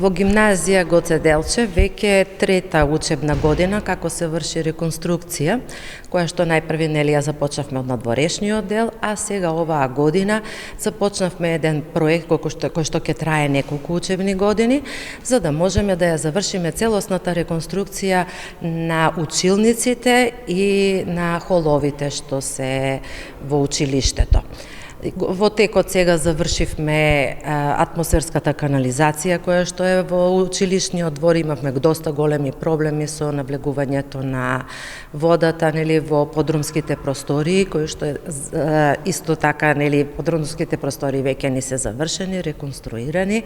Во гимназија Гоце Делчев веќе трета учебна година како се врши реконструкција, која што најпрви ја започнавме од надворешниот дел, а сега оваа година започнавме еден проект кој што ќе трае неколку учебни години, за да можеме да ја завршиме целосната реконструкција на училниците и на холовите што се во училиштето. Во текот сега завршивме атмосферската канализација која што е во училишниот двор. Имавме доста големи проблеми со навлегувањето на водата, во подрумските простории, кои што исто така, подрумските простории веќе ни се завршени, реконструирани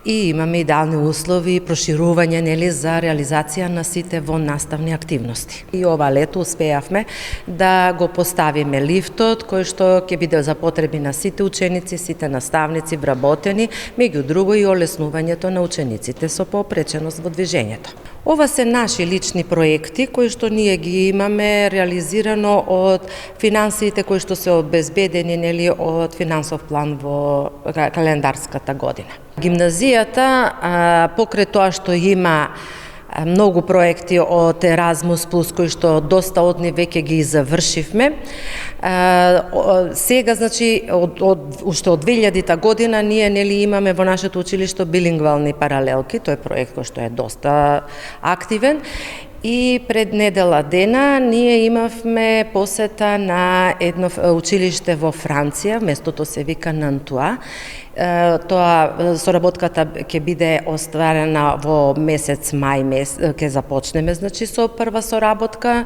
и имаме идеални услови и проширување за реализација на сите наставни активности. И ова лето успеавме да го поставиме лифтот кој што ќе биде за потреби на сите ученици, сите наставници вработени, меѓу друго и олеснувањето на учениците со попреченост во движењето. Ова се наши лични проекти кои што ние ги имаме реализирано од финансиите кои што се обезбедени од финансов план во календарската година. Гимназијата покрај тоа што има многу проекти од Еразмус Плюс кои што доста од нив веќе ги завршивме. Сега, уште од 2000 година ние имаме во нашето училиште билингвални паралелки, тој е проект кој што е доста активен. И пред недела дена ние имавме посета на едно училиште во Франција, местото се вика Нантуа. Тоа соработката ќе биде остварена во месец мај, ќе започнеме со прва соработка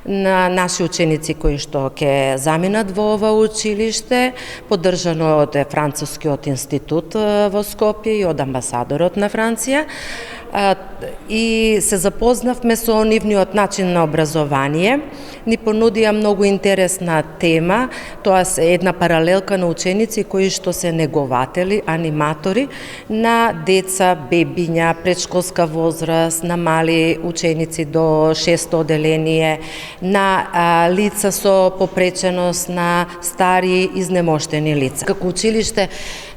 на наши ученици кои што ќе заминат во ова училиште, поддржано од Францускиот институт во Скопје и од амбасадорот на Франција. И се запознавме со нивниот начин на образование. Ни понудија многу интересна тема, тоа е една паралелка на ученици кои што се негователи, аниматори на деца, бебиња, предшколска возраст, на мали ученици до 6 оделение, на лица со попреченост, на стари изнемоштени лица. Како училиште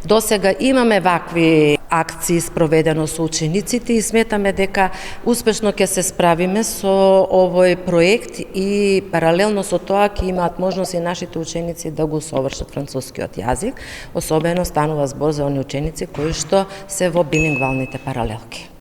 досега имаме вакви акции спроведено со учениците и сметаме дека успешно ќе се справиме со овој проект и паралелно со тоа ќе имаат можност и нашите ученици да го совршат францускиот јазик, особено станува збор за оние ученици кои што се во билингвалните паралелки.